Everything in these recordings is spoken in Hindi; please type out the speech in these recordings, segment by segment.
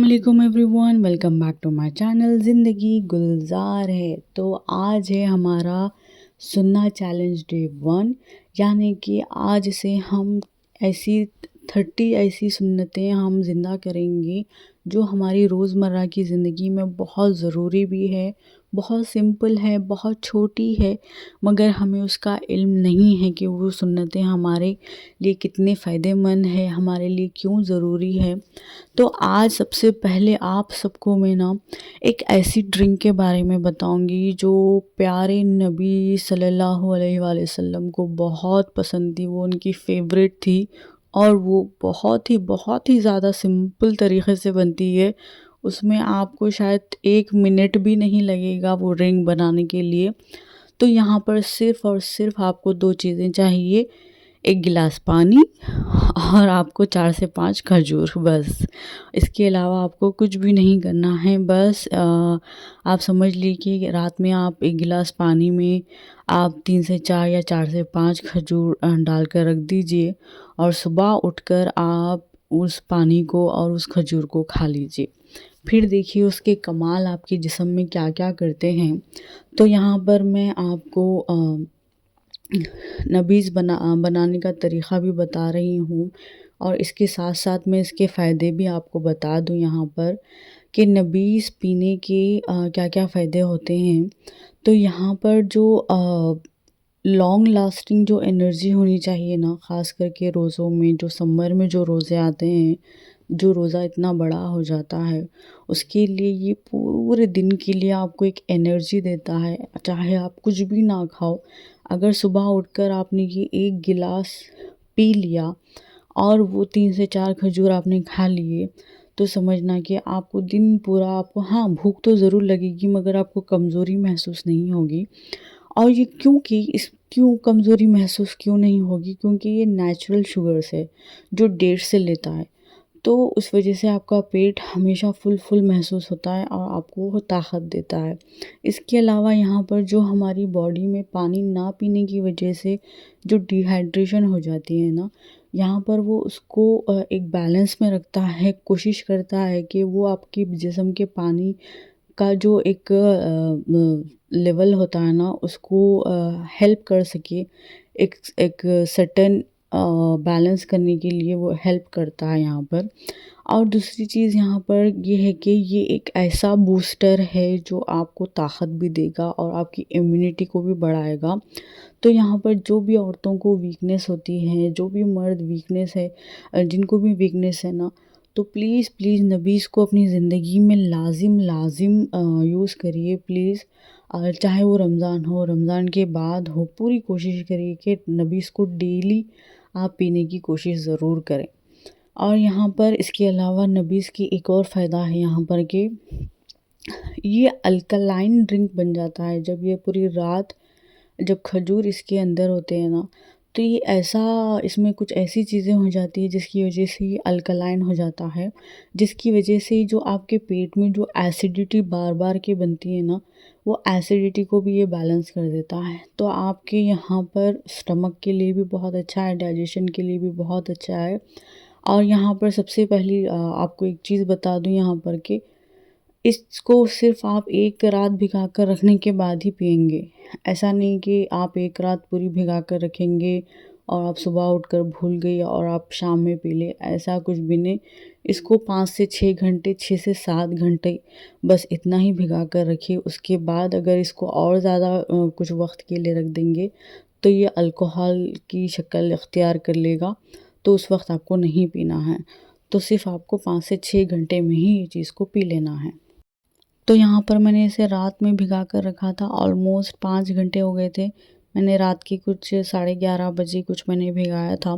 अस्सलामुअलैकुम everyone, welcome back to my channel. Zindagi Gulzar है। तो आज है हमारा सुन्ना चैलेंज डे 1, यानी कि आज से हम ऐसी 30 ऐसी सुन्नतें हम ज़िंदा करेंगे जो हमारी रोज़मर्रा की ज़िंदगी में बहुत ज़रूरी भी है, बहुत सिंपल है, बहुत छोटी है, मगर हमें उसका इल्म नहीं है कि वो सुन्नतें हमारे लिए कितने फ़ायदेमंद है, हमारे लिए क्यों ज़रूरी है। तो आज सबसे पहले आप सबको मैं ना एक ऐसी ड्रिंक के बारे में बताऊंगी जो प्यारे नबी सल्लल्लाहु अलैहि वसल्लम को बहुत पसंद थी, वो उनकी फेवरेट थी और वो बहुत ही ज़्यादा सिंपल तरीके से बनती है। उसमें आपको शायद 1 मिनट भी नहीं लगेगा वो ड्रिंक बनाने के लिए। तो यहाँ पर सिर्फ़ और सिर्फ आपको 2 चीज़ें चाहिए, 1 गिलास पानी और आपको 4 से 5 खजूर, बस। इसके अलावा आपको कुछ भी नहीं करना है। बस आप समझ लीजिए कि रात में आप 1 गिलास पानी में आप 3 से 4 या 4 से 5 खजूर डाल कर रख दीजिए और सुबह उठकर आप उस पानी को और उस खजूर को खा लीजिए। फिर देखिए उसके कमाल आपके जिस्म में क्या-क्या करते हैं। तो यहाँ पर मैं आपको नबीज़ बनाने का तरीक़ा भी बता रही हूँ और इसके साथ-साथ मैं इसके फ़ायदे भी आपको बता दूँ यहाँ पर कि नबीज़ पीने के क्या-क्या फ़ायदे होते हैं। तो यहाँ पर जो लॉन्ग लास्टिंग जो एनर्जी होनी चाहिए ना, ख़ास करके रोज़ों में, जो समर में जो रोज़े आते हैं, जो रोज़ा इतना बड़ा हो जाता है, उसके लिए ये पूरे दिन के लिए आपको एक एनर्जी देता है। चाहे आप कुछ भी ना खाओ, अगर सुबह उठकर आपने ये 1 गिलास पी लिया और वो 3 से 4 खजूर आपने खा लिए, तो समझना कि आपको दिन पूरा आपको, हाँ, भूख तो ज़रूर लगेगी मगर आपको कमज़ोरी महसूस नहीं होगी। और ये क्यों कमज़ोरी महसूस क्यों नहीं होगी? क्योंकि ये नेचुरल शुगर्स है जो डेट से लेता है। तो उस वजह से आपका पेट हमेशा फुल महसूस होता है और आपको वो ताकत देता है। इसके अलावा यहाँ पर जो हमारी बॉडी में पानी ना पीने की वजह से जो डिहाइड्रेशन हो जाती है ना, यहाँ पर वो उसको एक बैलेंस में रखता है, कोशिश करता है कि वो आपके जिस्म के पानी का जो एक लेवल होता है ना, उसको हेल्प कर सके, एक एक सर्टेन बैलेंस करने के लिए वो हेल्प करता है यहाँ पर। और दूसरी चीज़ यहाँ पर ये है कि ये एक ऐसा बूस्टर है जो आपको ताकत भी देगा और आपकी इम्यूनिटी को भी बढ़ाएगा। तो यहाँ पर जो भी औरतों को वीकनेस होती है, जो भी मर्द वीकनेस है, जिनको भी वीकनेस है ना, तो प्लीज़ नबीज़ को अपनी ज़िंदगी में लाज़िम यूज़ करिए प्लीज़। चाहे वो रमज़ान हो, रमज़ान के बाद हो, पूरी कोशिश करिए कि नबीज़ को डेली आप पीने की कोशिश ज़रूर करें। और यहाँ पर इसके अलावा नबीज़ की एक और फ़ायदा है यहाँ पर कि ये अल्कलाइन ड्रिंक बन जाता है। जब ये पूरी रात, जब खजूर इसके अंदर होते हैं ना, तो ये ऐसा, इसमें कुछ ऐसी चीज़ें हो जाती है जिसकी वजह से ये अल्कलाइन हो जाता है, जिसकी वजह से जो आपके पेट में जो एसिडिटी बार-बार के बनती है ना, वो एसिडिटी को भी ये बैलेंस कर देता है। तो आपके यहाँ पर स्टमक के लिए भी बहुत अच्छा है, डाइजेशन के लिए भी बहुत अच्छा है। और यहाँ पर सबसे पहली आपको एक चीज़ बता दूँ यहाँ पर कि इसको सिर्फ़ आप 1 रात भिगा कर रखने के बाद ही पिएँगे। ऐसा नहीं कि आप 1 रात पूरी भिगा कर रखेंगे और आप सुबह उठकर भूल गई और आप शाम में पी लें, ऐसा कुछ भी नहीं। इसको 5 से 6 घंटे, 6 से 7 घंटे, बस इतना ही भिगा कर रखिए। उसके बाद अगर इसको और ज़्यादा कुछ वक़्त के लिए रख देंगे, तो ये अल्कोहल की शक्ल इख्तियार कर लेगा, तो उस वक़्त आपको नहीं पीना है। तो सिर्फ़ आपको 5 से 6 घंटे में ही ये चीज़ को पी लेना है। तो यहाँ पर मैंने इसे रात में भिगा कर रखा था, ऑलमोस्ट 5 घंटे हो गए थे। मैंने रात के कुछ साढ़े 11 बजे कुछ मैंने भिगाया था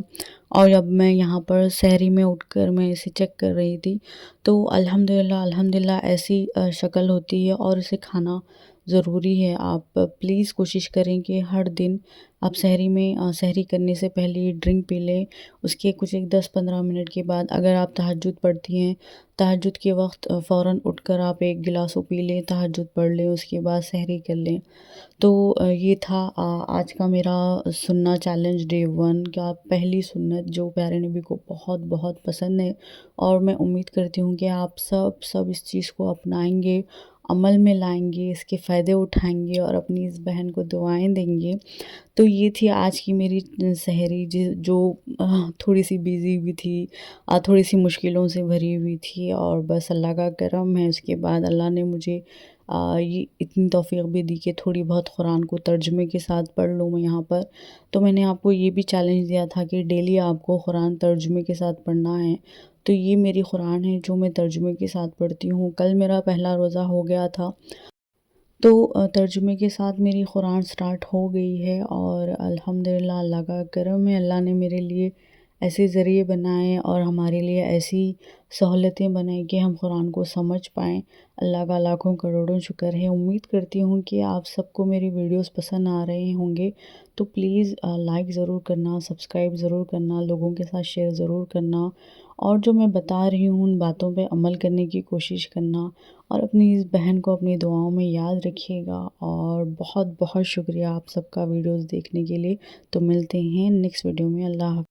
और अब मैं यहाँ पर सहरी में उठकर मैं इसे चेक कर रही थी, तो अल्हम्दुलिल्लाह ऐसी शक्ल होती है और इसे खाना ज़रूरी है। आप प्लीज़ कोशिश करें कि हर दिन आप सहरी में सहरी करने से पहले ये ड्रिंक पी लें। उसके कुछ एक 10-15 मिनट के बाद अगर आप तहज्जुद पढ़ती हैं, तहज्जुद के वक़्त फ़ौरन उठकर आप 1 गिलास वो पी लें, तहज्जुद पढ़ लें, उसके बाद सहरी कर लें। तो ये था आज का मेरा सुन्ना चैलेंज डे 1 का पहली सुन्नत जो प्यारे नबी को बहुत-बहुत पसंद है और मैं उम्मीद करती हूँ कि आप सब इस चीज़ को अपनाएँगे, अमल में लाएँगे, इसके फ़ायदे उठाएँगे और अपनी इस बहन को दुआएँ देंगे। तो ये थी आज की मेरी सहरी जो थोड़ी-सी बिज़ी भी थी, थोड़ी-सी मुश्किलों से भरी हुई थी और बस अल्लाह का करम है। उसके बाद अल्लाह ने मुझे ये इतनी तौफ़ीक़ भी दी कि थोड़ी बहुत कुरान को तर्जुमे के साथ पढ़ लूँ मैं यहाँ पर। तो मैंने आपको ये भी चैलेंज दिया था कि डेली आपको कुरान तर्जुमे के साथ पढ़ना है। तो ये मेरी कुरान है जो मैं तर्जुमे के साथ पढ़ती हूँ। कल मेरा पहला रोज़ा हो गया था। तो तर्जुमे के साथ मेरी कुरान स्टार्ट हो गई है और अल्हम्दुलिल्लाह अल्लाह का करम है। अल्लाह ने मेरे लिए ऐसे ज़रिए बनाए और हमारे लिए ऐसी सहूलतें बनाई कि हम कुरान को समझ पाएँ। अल्लाह का लाखों करोड़ों शुक्र है। उम्मीद करती हूँ कि आप सबको मेरी वीडियोस पसंद आ रहे होंगे। तो प्लीज़ लाइक ज़रूर करना, सब्सक्राइब ज़रूर करना, लोगों के साथ शेयर ज़रूर करना और जो मैं बता रही हूँ उन बातों पे अमल करने की कोशिश करना और अपनी इस बहन को अपनी दुआओं में याद रखिएगा और बहुत-बहुत शुक्रिया आप सबका वीडियोस देखने के लिए। तो मिलते हैं नेक्स्ट वीडियो में। अल्लाह हाफ़िज़।